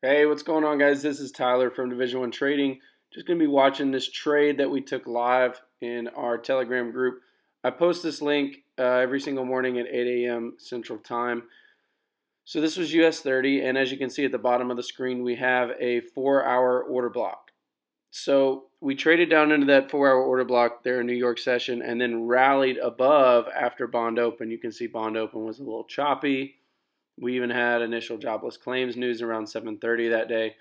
Hey, what's going on, guys? This is Tyler from Division One Trading. Just going to be watching this trade that we took live in our Telegram group. I post this link every single morning at 8 a.m. Central Time. So this was US 30, and as you can see at the bottom of the screen, we have a 4-hour order block. So we traded down into that 4-hour order block there in New York session, and then rallied above after bond open. You can see bond open was a little choppy. We even had initial jobless claims news around 7:30 that day.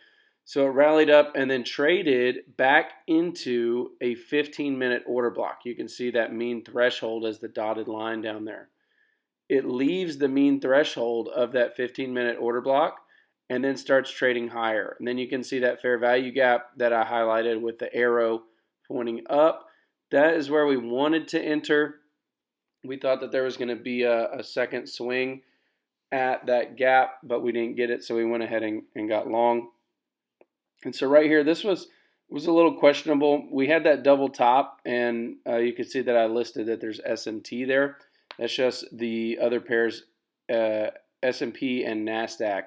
So it rallied up and then traded back into a 15-minute order block. You can see that mean threshold as the dotted line down there. It leaves the mean threshold of that 15-minute order block and then starts trading higher. And then you can see that fair value gap that I highlighted with the arrow pointing up. That is where we wanted to enter. We thought that there was going to be a second swing at that gap, but we didn't get it, so we went ahead and got long. And so right here, this was a little questionable. We had that double top, and you can see that I listed that there's SMT there. That's just the other pairs, S&P and NASDAQ.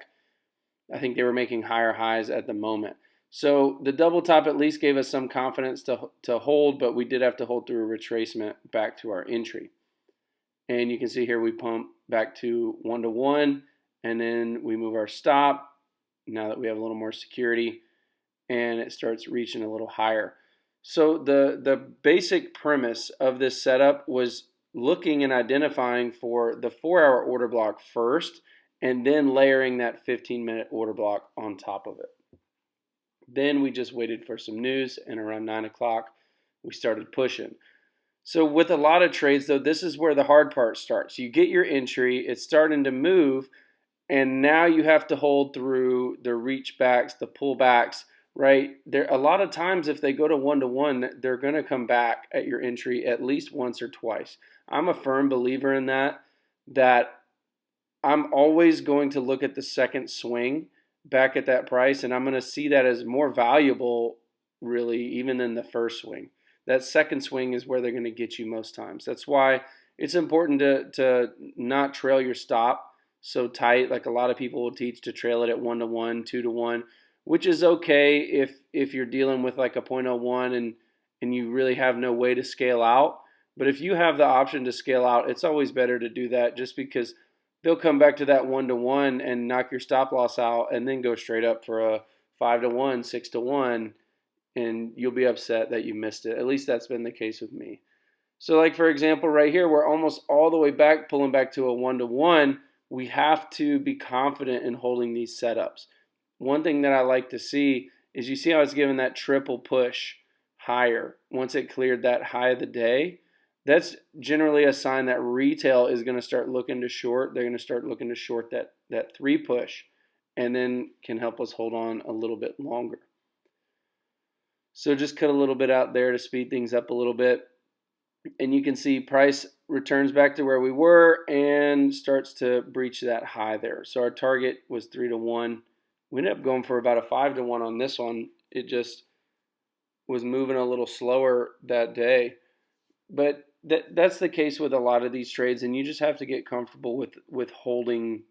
I think they were making higher highs at the moment. So the double top at least gave us some confidence to hold, but we did have to hold through a retracement back to our entry. And you can see here we pump back to 1-to-1, and then we move our stop now that we have a little more security, and it starts reaching a little higher. So the basic premise of this setup was looking and identifying for the 4-hour order block first, and then layering that 15-minute order block on top of it. Then we just waited for some news, and around 9 o'clock we started pushing. So with a lot of trades, though, this is where the hard part starts. You get your entry, it's starting to move, and now you have to hold through the reach backs, the pullbacks, right? There, a lot of times if they go to 1-to-1, they're going to come back at your entry at least once or twice. I'm a firm believer in that I'm always going to look at the second swing back at that price, and I'm going to see that as more valuable, really, even than the first swing. That second swing is where they're going to get you most times. That's why it's important to not trail your stop so tight, like a lot of people will teach to trail it at 1-to-1, 2-to-1, which is okay if you're dealing with like a 0.01 and you really have no way to scale out. But if you have the option to scale out, it's always better to do that, just because they'll come back to that 1-to-1 and knock your stop loss out and then go straight up for a 5-to-1, 6-to-1, and you'll be upset that you missed it. At least that's been the case with me. So like for example, right here, we're almost all the way back, pulling back to a 1-to-1. We have to be confident in holding these setups. One thing that I like to see is, you see how it's given that triple push higher once it cleared that high of the day. That's generally a sign that retail is going to start looking to short. They're going to start looking to short that 3 push, and then can help us hold on a little bit longer. So just cut a little bit out there to speed things up a little bit. And you can see price returns back to where we were and starts to breach that high there. So our target was 3-to-1. We ended up going for about a 5-to-1 on this one. It just was moving a little slower that day. But that's the case with a lot of these trades, and you just have to get comfortable with holding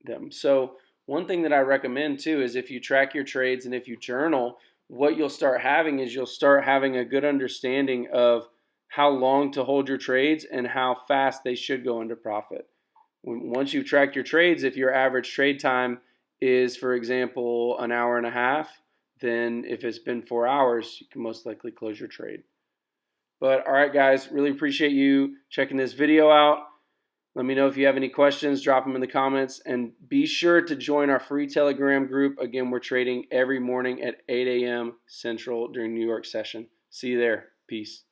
them. So one thing that I recommend too is, if you track your trades and if you journal, what you'll start having is you'll start having a good understanding of how long to hold your trades and how fast they should go into profit. Once you've tracked your trades, if your average trade time is, for example, an hour and a half, then if it's been 4 hours, you can most likely close your trade. But all right, guys, really appreciate you checking this video out. Let me know if you have any questions, drop them in the comments, and be sure to join our free Telegram group. Again, we're trading every morning at 8 a.m. Central during New York session. See you there. Peace.